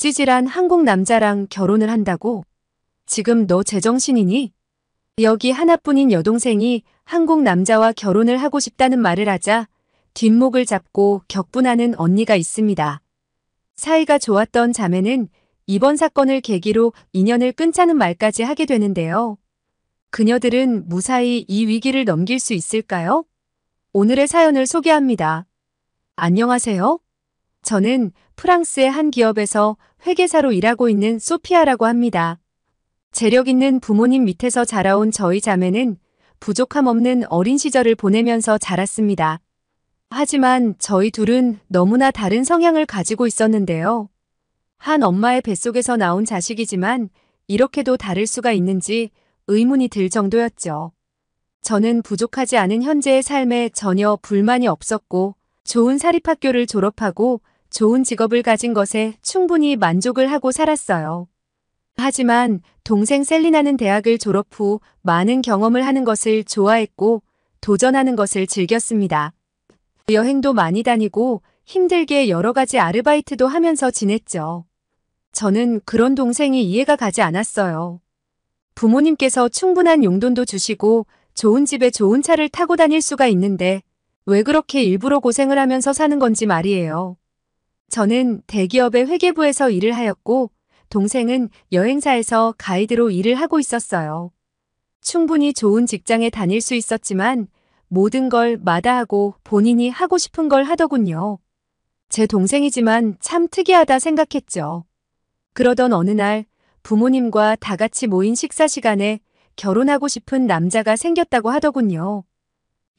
찌질한 한국 남자랑 결혼을 한다고? 지금 너 제정신이니? 여기 하나뿐인 여동생이 한국 남자와 결혼을 하고 싶다는 말을 하자 뒷목을 잡고 격분하는 언니가 있습니다. 사이가 좋았던 자매는 이번 사건을 계기로 인연을 끊자는 말까지 하게 되는데요. 그녀들은 무사히 이 위기를 넘길 수 있을까요? 오늘의 사연을 소개합니다. 안녕하세요. 저는 프랑스의 한 기업에서 회계사로 일하고 있는 소피아라고 합니다. 재력 있는 부모님 밑에서 자라온 저희 자매는 부족함 없는 어린 시절을 보내면서 자랐습니다. 하지만 저희 둘은 너무나 다른 성향을 가지고 있었는데요. 한 엄마의 뱃속에서 나온 자식이지만 이렇게도 다를 수가 있는지 의문이 들 정도였죠. 저는 부족하지 않은 현재의 삶에 전혀 불만이 없었고 좋은 사립학교를 졸업하고 좋은 직업을 가진 것에 충분히 만족을 하고 살았어요. 하지만 동생 셀리나는 대학을 졸업 후 많은 경험을 하는 것을 좋아했고 도전하는 것을 즐겼습니다. 여행도 많이 다니고 힘들게 여러 가지 아르바이트도 하면서 지냈죠. 저는 그런 동생이 이해가 가지 않았어요. 부모님께서 충분한 용돈도 주시고 좋은 집에 좋은 차를 타고 다닐 수가 있는데 왜 그렇게 일부러 고생을 하면서 사는 건지 말이에요. 저는 대기업의 회계부에서 일을 하였고 동생은 여행사에서 가이드로 일을 하고 있었어요. 충분히 좋은 직장에 다닐 수 있었지만 모든 걸 마다하고 본인이 하고 싶은 걸 하더군요. 제 동생이지만 참 특이하다 생각했죠. 그러던 어느 날 부모님과 다 같이 모인 식사 시간에 결혼하고 싶은 남자가 생겼다고 하더군요.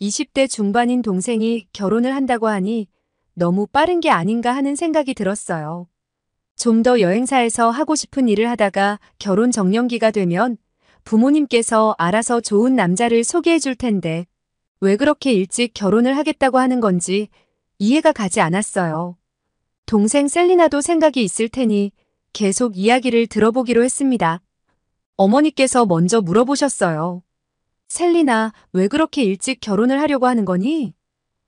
20대 중반인 동생이 결혼을 한다고 하니 너무 빠른 게 아닌가 하는 생각이 들었어요. 좀 더 여행사에서 하고 싶은 일을 하다가 결혼 정년기가 되면 부모님께서 알아서 좋은 남자를 소개해 줄 텐데 왜 그렇게 일찍 결혼을 하겠다고 하는 건지 이해가 가지 않았어요. 동생 셀리나도 생각이 있을 테니 계속 이야기를 들어보기로 했습니다. 어머니께서 먼저 물어보셨어요. 셀리나, 왜 그렇게 일찍 결혼을 하려고 하는 거니?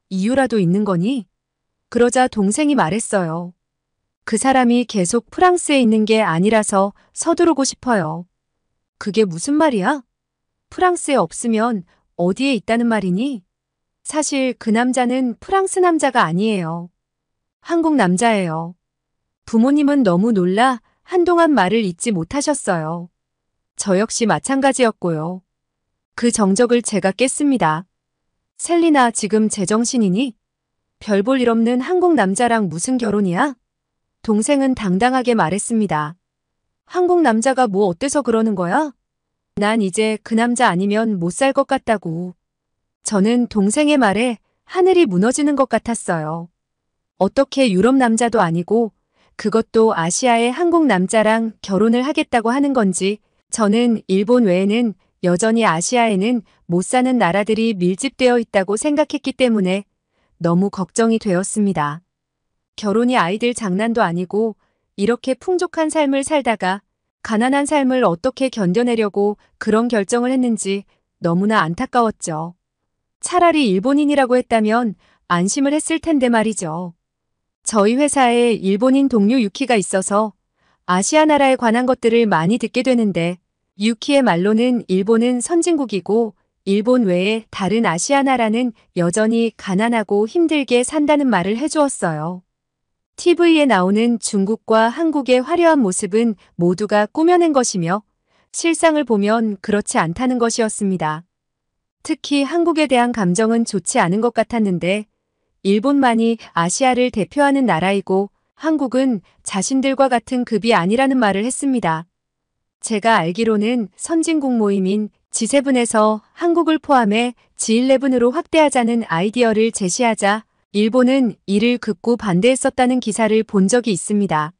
이유라도 있는 거니? 그러자 동생이 말했어요. 그 사람이 계속 프랑스에 있는 게 아니라서 서두르고 싶어요. 그게 무슨 말이야? 프랑스에 없으면 어디에 있다는 말이니? 사실 그 남자는 프랑스 남자가 아니에요. 한국 남자예요. 부모님은 너무 놀라 한동안 말을 잇지 못하셨어요. 저 역시 마찬가지였고요. 그 정적을 제가 깼습니다. 셀리나, 지금 제정신이니? 별 볼 일 없는 한국 남자랑 무슨 결혼이야? 동생은 당당하게 말했습니다. 한국 남자가 뭐 어때서 그러는 거야? 난 이제 그 남자 아니면 못 살 것 같다고. 저는 동생의 말에 하늘이 무너지는 것 같았어요. 어떻게 유럽 남자도 아니고 그것도 아시아의 한국 남자랑 결혼을 하겠다고 하는 건지 저는 일본 외에는 여전히 아시아에는 못 사는 나라들이 밀집되어 있다고 생각했기 때문에 너무 걱정이 되었습니다. 결혼이 아이들 장난도 아니고 이렇게 풍족한 삶을 살다가 가난한 삶을 어떻게 견뎌내려고 그런 결정을 했는지 너무나 안타까웠죠. 차라리 일본인이라고 했다면 안심을 했을 텐데 말이죠. 저희 회사에 일본인 동료 유키가 있어서 아시아 나라에 관한 것들을 많이 듣게 되는데 유키의 말로는 일본은 선진국이고 일본 외에 다른 아시아 나라는 여전히 가난하고 힘들게 산다는 말을 해주었어요. TV에 나오는 중국과 한국의 화려한 모습은 모두가 꾸며낸 것이며 실상을 보면 그렇지 않다는 것이었습니다. 특히 한국에 대한 감정은 좋지 않은 것 같았는데 일본만이 아시아를 대표하는 나라이고 한국은 자신들과 같은 급이 아니라는 말을 했습니다. 제가 알기로는 선진국 모임인 G7에서 한국을 포함해 G11으로 확대하자는 아이디어를 제시하자 일본은 이를 극구 반대했었다는 기사를 본 적이 있습니다.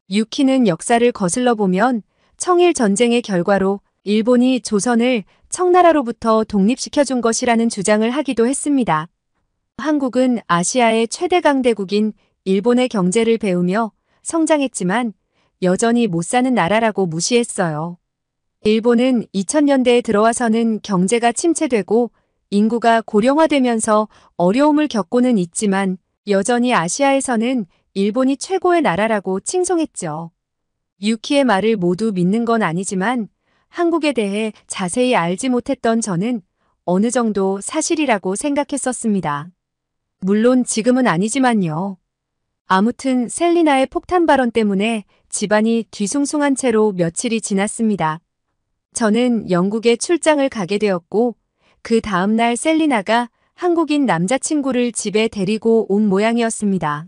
유키는 역사를 거슬러 보면 청일 전쟁의 결과로 일본이 조선을 청나라로부터 독립시켜준 것이라는 주장을 하기도 했습니다. 한국은 아시아의 최대 강대국인 일본의 경제를 배우며 성장했지만 여전히 못 사는 나라라고 무시했어요. 일본은 2000년대에 들어와서는 경제가 침체되고 인구가 고령화되면서 어려움을 겪고는 있지만 여전히 아시아에서는 일본이 최고의 나라라고 칭송했죠. 유키의 말을 모두 믿는 건 아니지만 한국에 대해 자세히 알지 못했던 저는 어느 정도 사실이라고 생각했었습니다. 물론 지금은 아니지만요. 아무튼 셀리나의 폭탄 발언 때문에 집안이 뒤숭숭한 채로 며칠이 지났습니다. 저는 영국에 출장을 가게 되었고 그 다음날 셀리나가 한국인 남자친구를 집에 데리고 온 모양이었습니다.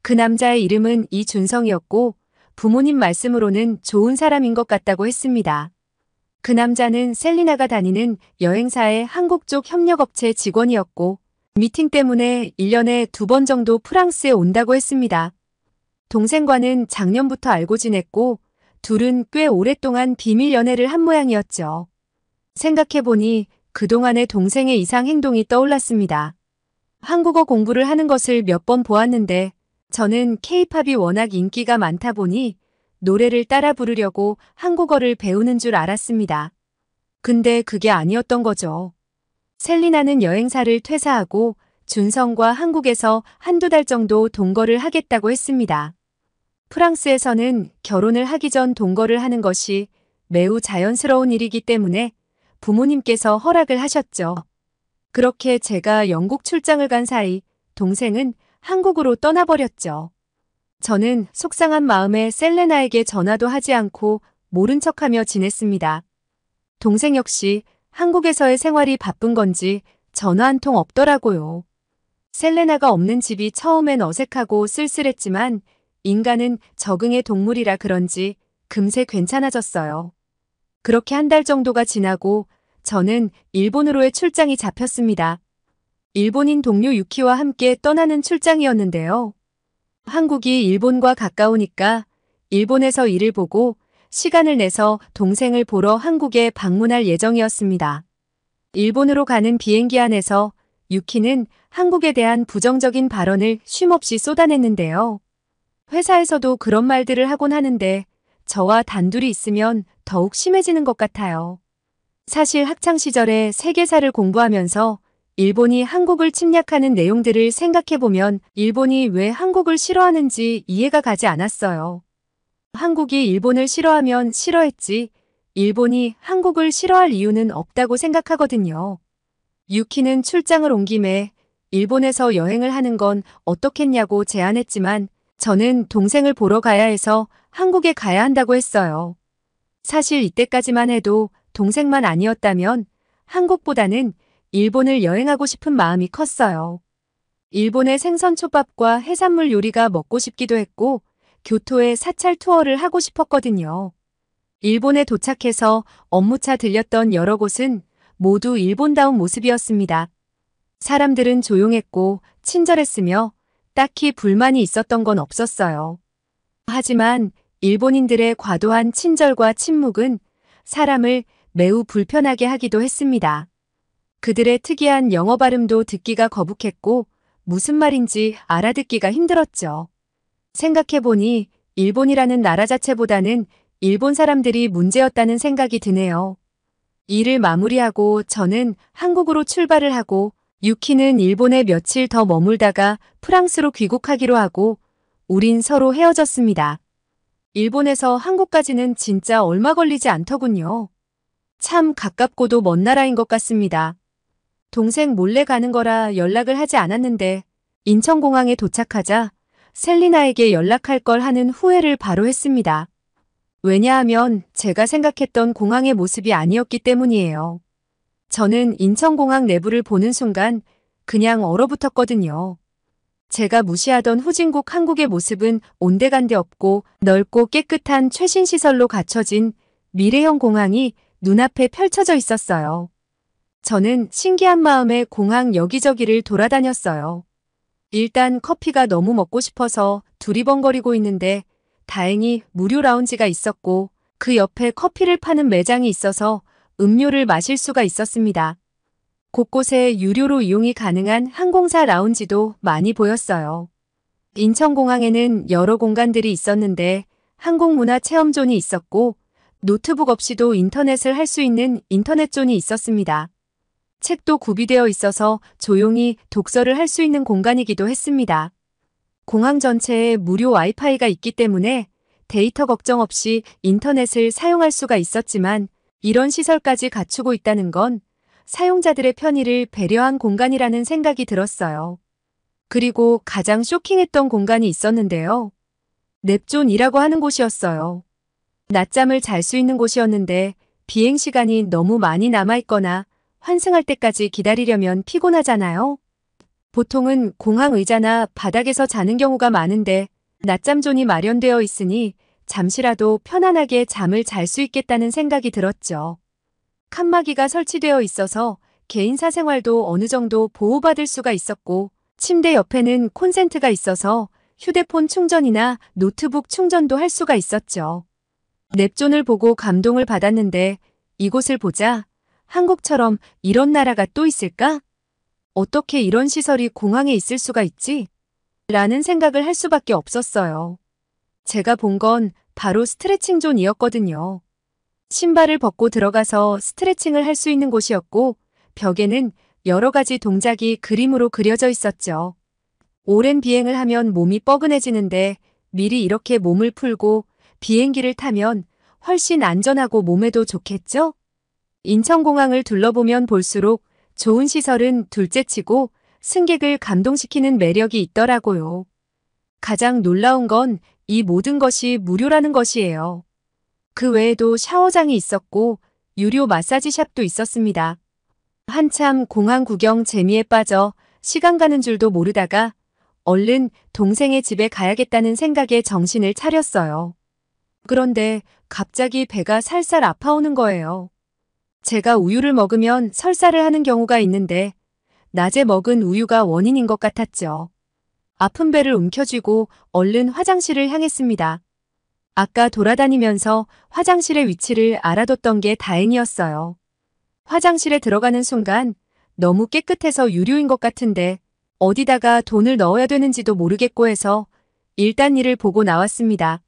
그 남자의 이름은 이준성이었고 부모님 말씀으로는 좋은 사람인 것 같다고 했습니다. 그 남자는 셀리나가 다니는 여행사의 한국 쪽 협력업체 직원이었고 미팅 때문에 1년에 2번 정도 프랑스에 온다고 했습니다. 동생과는 작년부터 알고 지냈고 둘은 꽤 오랫동안 비밀 연애를 한 모양이었죠. 생각해보니 그동안의 동생의 이상 행동이 떠올랐습니다. 한국어 공부를 하는 것을 몇 번 보았는데 저는 케이팝이 워낙 인기가 많다 보니 노래를 따라 부르려고 한국어를 배우는 줄 알았습니다. 근데 그게 아니었던 거죠. 셀리나는 여행사를 퇴사하고 준성과 한국에서 한두 달 정도 동거를 하겠다고 했습니다. 프랑스에서는 결혼을 하기 전 동거를 하는 것이 매우 자연스러운 일이기 때문에 부모님께서 허락을 하셨죠. 그렇게 제가 영국 출장을 간 사이 동생은 한국으로 떠나버렸죠. 저는 속상한 마음에 셀레나에게 전화도 하지 않고 모른 척하며 지냈습니다. 동생 역시 한국에서의 생활이 바쁜 건지 전화 한 통 없더라고요. 셀레나가 없는 집이 처음엔 어색하고 쓸쓸했지만 인간은 적응의 동물이라 그런지 금세 괜찮아졌어요. 그렇게 한 달 정도가 지나고 저는 일본으로의 출장이 잡혔습니다. 일본인 동료 유키와 함께 떠나는 출장이었는데요. 한국이 일본과 가까우니까 일본에서 일을 보고 시간을 내서 동생을 보러 한국에 방문할 예정이었습니다. 일본으로 가는 비행기 안에서 유키는 한국에 대한 부정적인 발언을 쉼없이 쏟아냈는데요. 회사에서도 그런 말들을 하곤 하는데 저와 단둘이 있으면 더욱 심해지는 것 같아요. 사실 학창시절에 세계사를 공부하면서 일본이 한국을 침략하는 내용들을 생각해보면 일본이 왜 한국을 싫어하는지 이해가 가지 않았어요. 한국이 일본을 싫어하면 싫어했지 일본이 한국을 싫어할 이유는 없다고 생각하거든요. 유키는 출장을 온 김에 일본에서 여행을 하는 건 어떻겠냐고 제안했지만 저는 동생을 보러 가야 해서 한국에 가야 한다고 했어요. 사실 이때까지만 해도 동생만 아니었다면 한국보다는 일본을 여행하고 싶은 마음이 컸어요. 일본의 생선초밥과 해산물 요리가 먹고 싶기도 했고 교토에 사찰 투어를 하고 싶었거든요. 일본에 도착해서 업무차 들렸던 여러 곳은 모두 일본다운 모습이었습니다. 사람들은 조용했고 친절했으며 딱히 불만이 있었던 건 없었어요. 하지만 일본인들의 과도한 친절과 침묵은 사람을 매우 불편하게 하기도 했습니다. 그들의 특이한 영어 발음도 듣기가 거북했고 무슨 말인지 알아듣기가 힘들었죠. 생각해보니 일본이라는 나라 자체보다는 일본 사람들이 문제였다는 생각이 드네요. 일을 마무리하고 저는 한국으로 출발을 하고 유키는 일본에 며칠 더 머물다가 프랑스로 귀국하기로 하고 우린 서로 헤어졌습니다. 일본에서 한국까지는 진짜 얼마 걸리지 않더군요. 참 가깝고도 먼 나라인 것 같습니다. 동생 몰래 가는 거라 연락을 하지 않았는데 인천공항에 도착하자 셀리나에게 연락할 걸 하는 후회를 바로 했습니다. 왜냐하면 제가 생각했던 공항의 모습이 아니었기 때문이에요. 저는 인천공항 내부를 보는 순간 그냥 얼어붙었거든요. 제가 무시하던 후진국 한국의 모습은 온데간데 없고 넓고 깨끗한 최신 시설로 갖춰진 미래형 공항이 눈앞에 펼쳐져 있었어요. 저는 신기한 마음에 공항 여기저기를 돌아다녔어요. 일단 커피가 너무 먹고 싶어서 두리번거리고 있는데 다행히 무료 라운지가 있었고 그 옆에 커피를 파는 매장이 있어서 음료를 마실 수가 있었습니다. 곳곳에 유료로 이용이 가능한 항공사 라운지도 많이 보였어요. 인천공항에는 여러 공간들이 있었는데 항공문화체험존이 있었고 노트북 없이도 인터넷을 할 수 있는 인터넷존이 있었습니다. 책도 구비되어 있어서 조용히 독서를 할 수 있는 공간이기도 했습니다. 공항 전체에 무료 와이파이가 있기 때문에 데이터 걱정 없이 인터넷을 사용할 수가 있었지만 이런 시설까지 갖추고 있다는 건 사용자들의 편의를 배려한 공간이라는 생각이 들었어요. 그리고 가장 쇼킹했던 공간이 있었는데요. 넵존이라고 하는 곳이었어요. 낮잠을 잘 수 있는 곳이었는데 비행 시간이 너무 많이 남아있거나 환승할 때까지 기다리려면 피곤하잖아요. 보통은 공항 의자나 바닥에서 자는 경우가 많은데 낮잠존이 마련되어 있으니 잠시라도 편안하게 잠을 잘 수 있겠다는 생각이 들었죠. 칸막이가 설치되어 있어서 개인 사생활도 어느 정도 보호받을 수가 있었고 침대 옆에는 콘센트가 있어서 휴대폰 충전이나 노트북 충전도 할 수가 있었죠. 넵존을 보고 감동을 받았는데 이곳을 보자 한국처럼 이런 나라가 또 있을까? 어떻게 이런 시설이 공항에 있을 수가 있지? 라는 생각을 할 수밖에 없었어요. 제가 본 건 바로 스트레칭 존이었거든요. 신발을 벗고 들어가서 스트레칭을 할 수 있는 곳이었고 벽에는 여러 가지 동작이 그림으로 그려져 있었죠. 오랜 비행을 하면 몸이 뻐근해지는데 미리 이렇게 몸을 풀고 비행기를 타면 훨씬 안전하고 몸에도 좋겠죠? 인천공항을 둘러보면 볼수록 좋은 시설은 둘째치고 승객을 감동시키는 매력이 있더라고요. 가장 놀라운 건 이 모든 것이 무료라는 것이에요. 그 외에도 샤워장이 있었고 유료 마사지샵도 있었습니다. 한참 공항 구경 재미에 빠져 시간 가는 줄도 모르다가 얼른 동생의 집에 가야겠다는 생각에 정신을 차렸어요. 그런데 갑자기 배가 살살 아파오는 거예요. 제가 우유를 먹으면 설사를 하는 경우가 있는데 낮에 먹은 우유가 원인인 것 같았죠. 아픈 배를 움켜쥐고 얼른 화장실을 향했습니다. 아까 돌아다니면서 화장실의 위치를 알아뒀던 게 다행이었어요. 화장실에 들어가는 순간 너무 깨끗해서 유료인 것 같은데 어디다가 돈을 넣어야 되는지도 모르겠고 해서 일단 일을 보고 나왔습니다.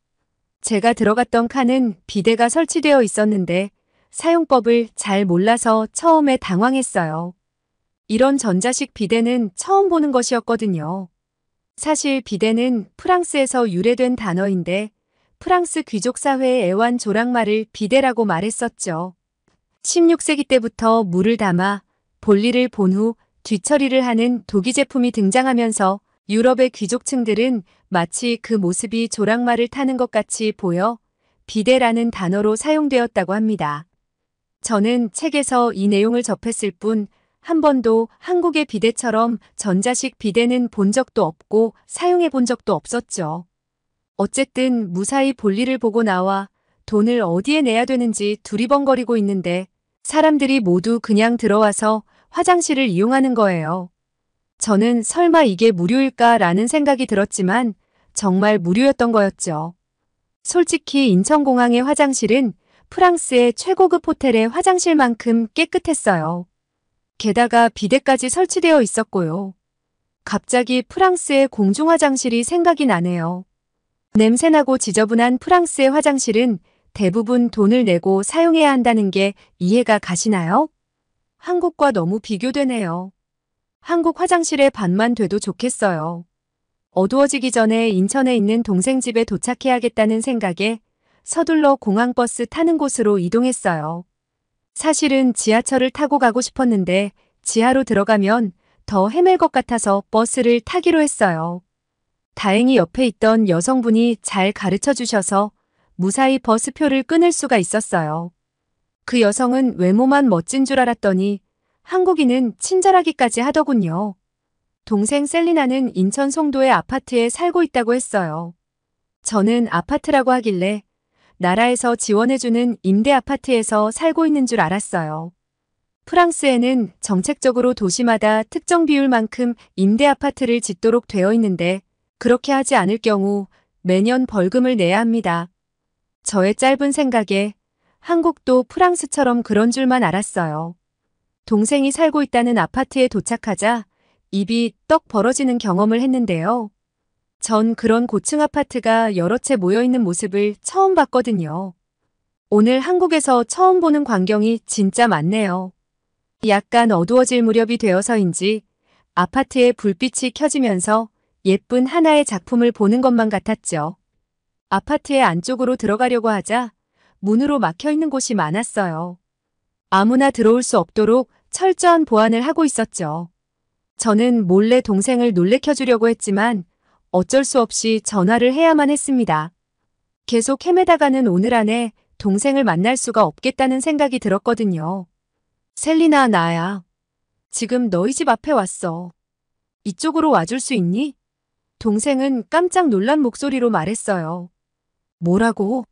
제가 들어갔던 칸은 비데가 설치되어 있었는데 사용법을 잘 몰라서 처음에 당황했어요. 이런 전자식 비데는 처음 보는 것이었거든요. 사실 비데는 프랑스에서 유래된 단어인데 프랑스 귀족사회의 애완 조랑말을 비데라고 말했었죠. 16세기 때부터 물을 담아 볼일을 본 후 뒤처리를 하는 도기 제품이 등장하면서 유럽의 귀족층들은 마치 그 모습이 조랑말을 타는 것 같이 보여 비데라는 단어로 사용되었다고 합니다. 저는 책에서 이 내용을 접했을 뿐 한 번도 한국의 비데처럼 전자식 비데는 본 적도 없고 사용해 본 적도 없었죠. 어쨌든 무사히 볼일을 보고 나와 돈을 어디에 내야 되는지 두리번거리고 있는데 사람들이 모두 그냥 들어와서 화장실을 이용하는 거예요. 저는 설마 이게 무료일까라는 생각이 들었지만 정말 무료였던 거였죠. 솔직히 인천공항의 화장실은 프랑스의 최고급 호텔의 화장실만큼 깨끗했어요. 게다가 비데까지 설치되어 있었고요. 갑자기 프랑스의 공중화장실이 생각이 나네요. 냄새나고 지저분한 프랑스의 화장실은 대부분 돈을 내고 사용해야 한다는 게 이해가 가시나요? 한국과 너무 비교되네요. 한국 화장실의 반만 돼도 좋겠어요. 어두워지기 전에 인천에 있는 동생 집에 도착해야겠다는 생각에 서둘러 공항버스 타는 곳으로 이동했어요. 사실은 지하철을 타고 가고 싶었는데 지하로 들어가면 더 헤맬 것 같아서 버스를 타기로 했어요. 다행히 옆에 있던 여성분이 잘 가르쳐 주셔서 무사히 버스표를 끊을 수가 있었어요. 그 여성은 외모만 멋진 줄 알았더니 한국인은 친절하기까지 하더군요. 동생 셀리나는 인천 송도의 아파트에 살고 있다고 했어요. 저는 아파트라고 하길래 나라에서 지원해주는 임대 아파트에서 살고 있는 줄 알았어요. 프랑스에는 정책적으로 도시마다 특정 비율만큼 임대 아파트를 짓도록 되어 있는데 그렇게 하지 않을 경우 매년 벌금을 내야 합니다. 저의 짧은 생각에 한국도 프랑스처럼 그런 줄만 알았어요. 동생이 살고 있다는 아파트에 도착하자 입이 떡 벌어지는 경험을 했는데요. 전 그런 고층 아파트가 여러 채 모여있는 모습을 처음 봤거든요. 오늘 한국에서 처음 보는 광경이 진짜 많네요. 약간 어두워질 무렵이 되어서인지 아파트에 불빛이 켜지면서 예쁜 하나의 작품을 보는 것만 같았죠. 아파트의 안쪽으로 들어가려고 하자 문으로 막혀 있는 곳이 많았어요. 아무나 들어올 수 없도록 철저한 보안을 하고 있었죠. 저는 몰래 동생을 놀래켜주려고 했지만 어쩔 수 없이 전화를 해야만 했습니다. 계속 헤매다가는 오늘 안에 동생을 만날 수가 없겠다는 생각이 들었거든요. 셀리나, 나야. 지금 너희 집 앞에 왔어. 이쪽으로 와줄 수 있니? 동생은 깜짝 놀란 목소리로 말했어요. 뭐라고?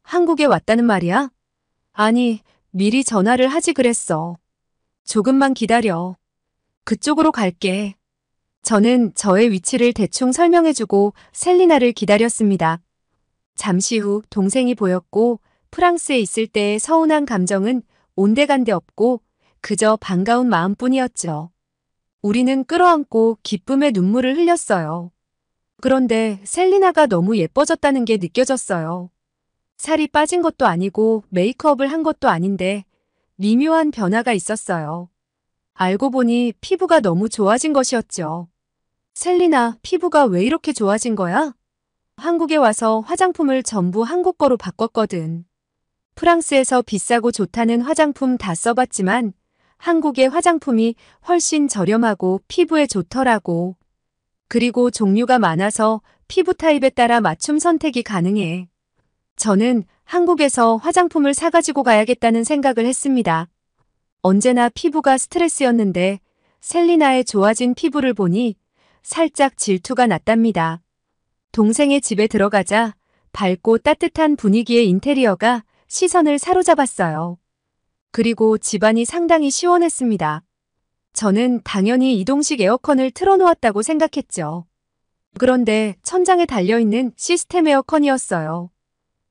한국에 왔다는 말이야? 아니, 미리 전화를 하지 그랬어. 조금만 기다려. 그쪽으로 갈게. 저는 저의 위치를 대충 설명해주고 셀리나를 기다렸습니다. 잠시 후 동생이 보였고 프랑스에 있을 때의 서운한 감정은 온데간데 없고 그저 반가운 마음뿐이었죠. 우리는 끌어안고 기쁨의 눈물을 흘렸어요. 그런데 셀리나가 너무 예뻐졌다는 게 느껴졌어요. 살이 빠진 것도 아니고 메이크업을 한 것도 아닌데 미묘한 변화가 있었어요. 알고 보니 피부가 너무 좋아진 것이었죠. 셀리나, 피부가 왜 이렇게 좋아진 거야? 한국에 와서 화장품을 전부 한국 거로 바꿨거든. 프랑스에서 비싸고 좋다는 화장품 다 써봤지만 한국의 화장품이 훨씬 저렴하고 피부에 좋더라고. 그리고 종류가 많아서 피부 타입에 따라 맞춤 선택이 가능해. 저는 한국에서 화장품을 사가지고 가야겠다는 생각을 했습니다. 언제나 피부가 스트레스였는데 셀리나의 좋아진 피부를 보니 살짝 질투가 났답니다. 동생의 집에 들어가자 밝고 따뜻한 분위기의 인테리어가 시선을 사로잡았어요. 그리고 집안이 상당히 시원했습니다. 저는 당연히 이동식 에어컨을 틀어놓았다고 생각했죠. 그런데 천장에 달려있는 시스템 에어컨이었어요.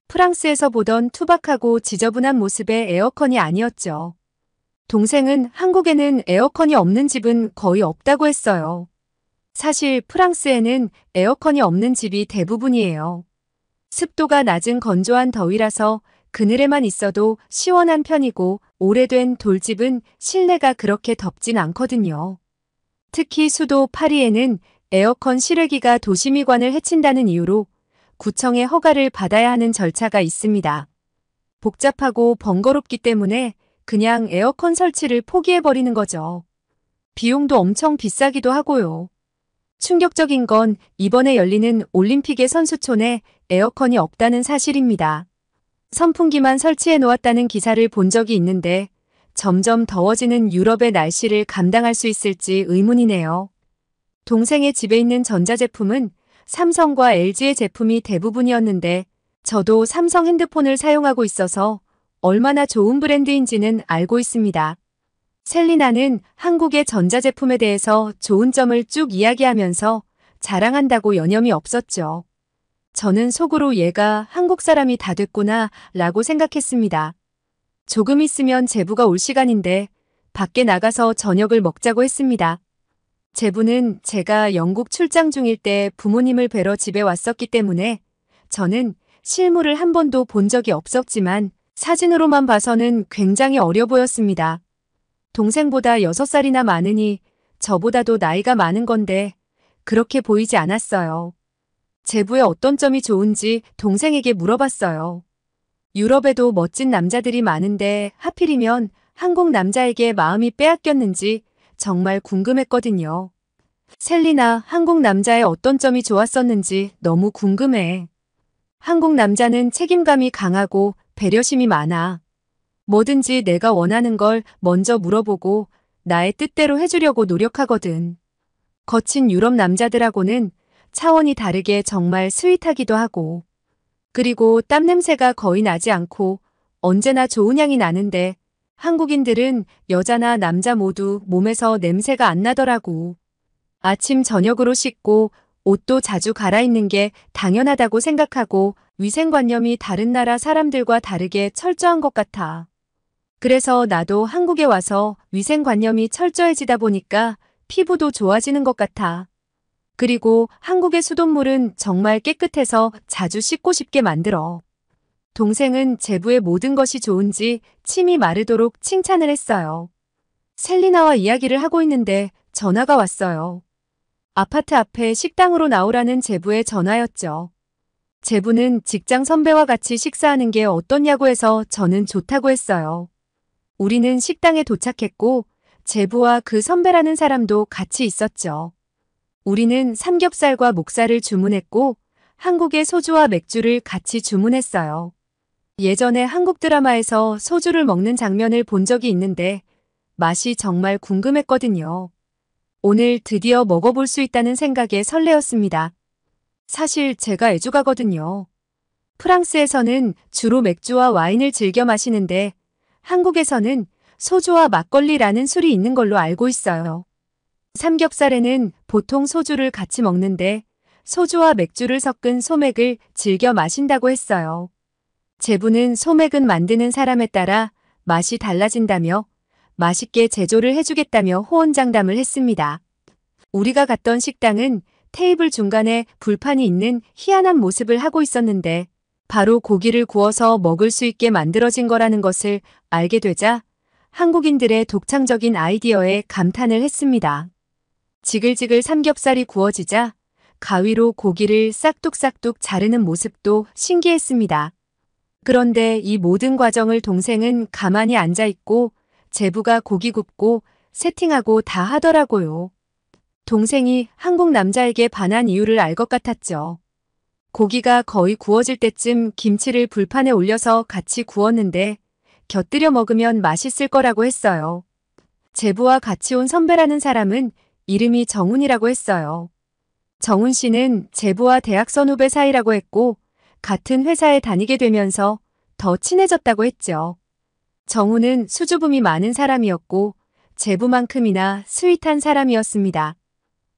프랑스에서 보던 투박하고 지저분한 모습의 에어컨이 아니었죠. 동생은 한국에는 에어컨이 없는 집은 거의 없다고 했어요. 사실 프랑스에는 에어컨이 없는 집이 대부분이에요. 습도가 낮은 건조한 더위라서 그늘에만 있어도 시원한 편이고 오래된 돌집은 실내가 그렇게 덥진 않거든요. 특히 수도 파리에는 에어컨 실외기가 도시미관을 해친다는 이유로 구청의 허가를 받아야 하는 절차가 있습니다. 복잡하고 번거롭기 때문에 그냥 에어컨 설치를 포기해버리는 거죠. 비용도 엄청 비싸기도 하고요. 충격적인 건 이번에 열리는 올림픽의 선수촌에 에어컨이 없다는 사실입니다. 선풍기만 설치해 놓았다는 기사를 본 적이 있는데 점점 더워지는 유럽의 날씨를 감당할 수 있을지 의문이네요. 동생의 집에 있는 전자제품은 삼성과 LG의 제품이 대부분이었는데 저도 삼성 핸드폰을 사용하고 있어서 얼마나 좋은 브랜드인지는 알고 있습니다. 셀리나는 한국의 전자제품에 대해서 좋은 점을 쭉 이야기하면서 자랑한다고 여념이 없었죠. 저는 속으로 얘가 한국 사람이 다 됐구나 라고 생각했습니다. 조금 있으면 제부가 올 시간인데 밖에 나가서 저녁을 먹자고 했습니다. 제부는 제가 영국 출장 중일 때 부모님을 뵈러 집에 왔었기 때문에 저는 실물을 한 번도 본 적이 없었지만 사진으로만 봐서는 굉장히 어려 보였습니다. 동생보다 6살이나 많으니 저보다도 나이가 많은 건데 그렇게 보이지 않았어요. 제부의 어떤 점이 좋은지 동생에게 물어봤어요. 유럽에도 멋진 남자들이 많은데 하필이면 한국 남자에게 마음이 빼앗겼는지 정말 궁금했거든요. 셀리나, 한국 남자의 어떤 점이 좋았었는지 너무 궁금해. 한국 남자는 책임감이 강하고 배려심이 많아. 뭐든지 내가 원하는 걸 먼저 물어보고 나의 뜻대로 해주려고 노력하거든. 거친 유럽 남자들하고는 차원이 다르게 정말 스윗하기도 하고. 그리고 땀 냄새가 거의 나지 않고 언제나 좋은 향이 나는데 한국인들은 여자나 남자 모두 몸에서 냄새가 안 나더라고. 아침 저녁으로 씻고 옷도 자주 갈아입는 게 당연하다고 생각하고 위생관념이 다른 나라 사람들과 다르게 철저한 것 같아. 그래서 나도 한국에 와서 위생관념이 철저해지다 보니까 피부도 좋아지는 것 같아. 그리고 한국의 수돗물은 정말 깨끗해서 자주 씻고 싶게 만들어. 동생은 제부의 모든 것이 좋은지 침이 마르도록 칭찬을 했어요. 셀리나와 이야기를 하고 있는데 전화가 왔어요. 아파트 앞에 식당으로 나오라는 제부의 전화였죠. 제부는 직장 선배와 같이 식사하는 게 어떻냐고 해서 저는 좋다고 했어요. 우리는 식당에 도착했고 제부와 그 선배라는 사람도 같이 있었죠. 우리는 삼겹살과 목살을 주문했고 한국의 소주와 맥주를 같이 주문했어요. 예전에 한국 드라마에서 소주를 먹는 장면을 본 적이 있는데 맛이 정말 궁금했거든요. 오늘 드디어 먹어볼 수 있다는 생각에 설레었습니다. 사실 제가 애주가거든요. 프랑스에서는 주로 맥주와 와인을 즐겨 마시는데 한국에서는 소주와 막걸리라는 술이 있는 걸로 알고 있어요. 삼겹살에는 보통 소주를 같이 먹는데 소주와 맥주를 섞은 소맥을 즐겨 마신다고 했어요. 제부는 소맥은 만드는 사람에 따라 맛이 달라진다며 맛있게 제조를 해주겠다며 호언장담을 했습니다. 우리가 갔던 식당은 테이블 중간에 불판이 있는 희한한 모습을 하고 있었는데 바로 고기를 구워서 먹을 수 있게 만들어진 거라는 것을 알게 되자 한국인들의 독창적인 아이디어에 감탄을 했습니다. 지글지글 삼겹살이 구워지자 가위로 고기를 싹둑싹둑 자르는 모습도 신기했습니다. 그런데 이 모든 과정을 동생은 가만히 앉아 있고 제부가 고기 굽고 세팅하고 다 하더라고요. 동생이 한국 남자에게 반한 이유를 알 것 같았죠. 고기가 거의 구워질 때쯤 김치를 불판에 올려서 같이 구웠는데 곁들여 먹으면 맛있을 거라고 했어요. 제부와 같이 온 선배라는 사람은 이름이 정훈이라고 했어요. 정훈 씨는 제부와 대학 선후배 사이라고 했고 같은 회사에 다니게 되면서 더 친해졌다고 했죠. 정훈은 수줍음이 많은 사람이었고 제부만큼이나 스윗한 사람이었습니다.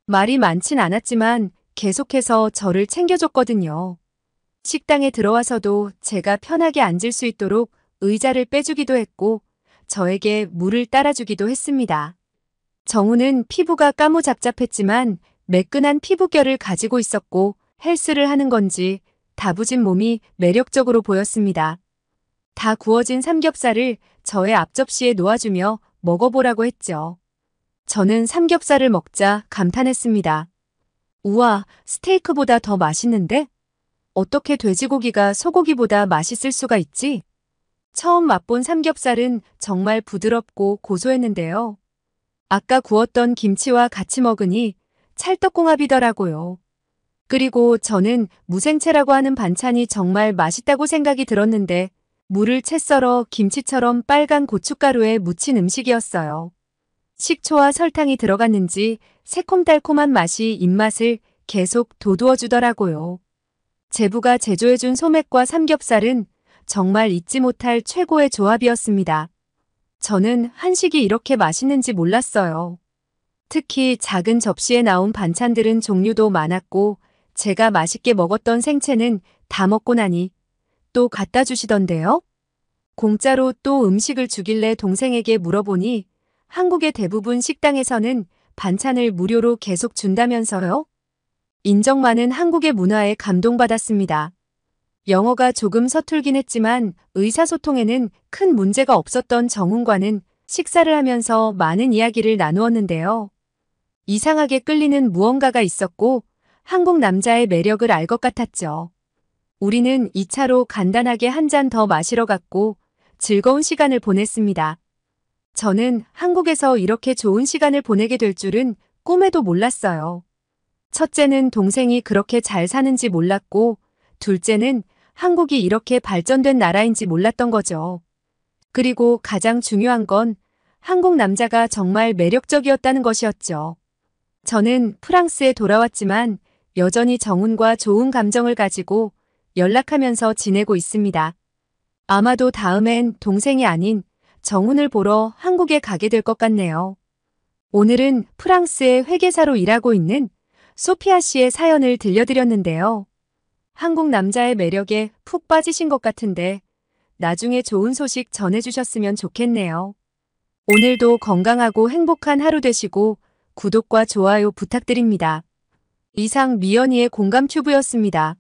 말이 많진 않았지만 계속해서 저를 챙겨줬거든요. 식당에 들어와서도 제가 편하게 앉을 수 있도록 의자를 빼주기도 했고 저에게 물을 따라주기도 했습니다. 정우는 피부가 까무잡잡했지만 매끈한 피부결을 가지고 있었고 헬스를 하는 건지 다부진 몸이 매력적으로 보였습니다. 다 구워진 삼겹살을 저의 앞접시에 놓아주며 먹어보라고 했죠. 저는 삼겹살을 먹자 감탄했습니다. 우와, 스테이크보다 더 맛있는데? 어떻게 돼지고기가 소고기보다 맛있을 수가 있지? 처음 맛본 삼겹살은 정말 부드럽고 고소했는데요. 아까 구웠던 김치와 같이 먹으니 찰떡궁합이더라고요. 그리고 저는 무생채라고 하는 반찬이 정말 맛있다고 생각이 들었는데 물을 채 썰어 김치처럼 빨간 고춧가루에 묻힌 음식이었어요. 식초와 설탕이 들어갔는지 새콤달콤한 맛이 입맛을 계속 돋우어 주더라고요. 제부가 제조해준 소맥과 삼겹살은 정말 잊지 못할 최고의 조합이었습니다. 저는 한식이 이렇게 맛있는지 몰랐어요. 특히 작은 접시에 나온 반찬들은 종류도 많았고 제가 맛있게 먹었던 생채는 다 먹고 나니 또 갖다 주시던데요. 공짜로 또 음식을 주길래 동생에게 물어보니 한국의 대부분 식당에서는 반찬을 무료로 계속 준다면서요? 인정 많은 한국의 문화에 감동받았습니다. 영어가 조금 서툴긴 했지만 의사소통에는 큰 문제가 없었던 정훈과는 식사를 하면서 많은 이야기를 나누었는데요. 이상하게 끌리는 무언가가 있었고 한국 남자의 매력을 알 것 같았죠. 우리는 2차로 간단하게 한 잔 더 마시러 갔고 즐거운 시간을 보냈습니다. 저는 한국에서 이렇게 좋은 시간을 보내게 될 줄은 꿈에도 몰랐어요. 첫째는 동생이 그렇게 잘 사는지 몰랐고 둘째는 한국이 이렇게 발전된 나라인지 몰랐던 거죠. 그리고 가장 중요한 건 한국 남자가 정말 매력적이었다는 것이었죠. 저는 프랑스에 돌아왔지만 여전히 정훈과 좋은 감정을 가지고 연락하면서 지내고 있습니다. 아마도 다음엔 동생이 아닌 정훈을 보러 한국에 가게 될 것 같네요. 오늘은 프랑스의 회계사로 일하고 있는 소피아 씨의 사연을 들려드렸는데요. 한국 남자의 매력에 푹 빠지신 것 같은데 나중에 좋은 소식 전해주셨으면 좋겠네요. 오늘도 건강하고 행복한 하루 되시고 구독과 좋아요 부탁드립니다. 이상 미연이의 공감튜브였습니다.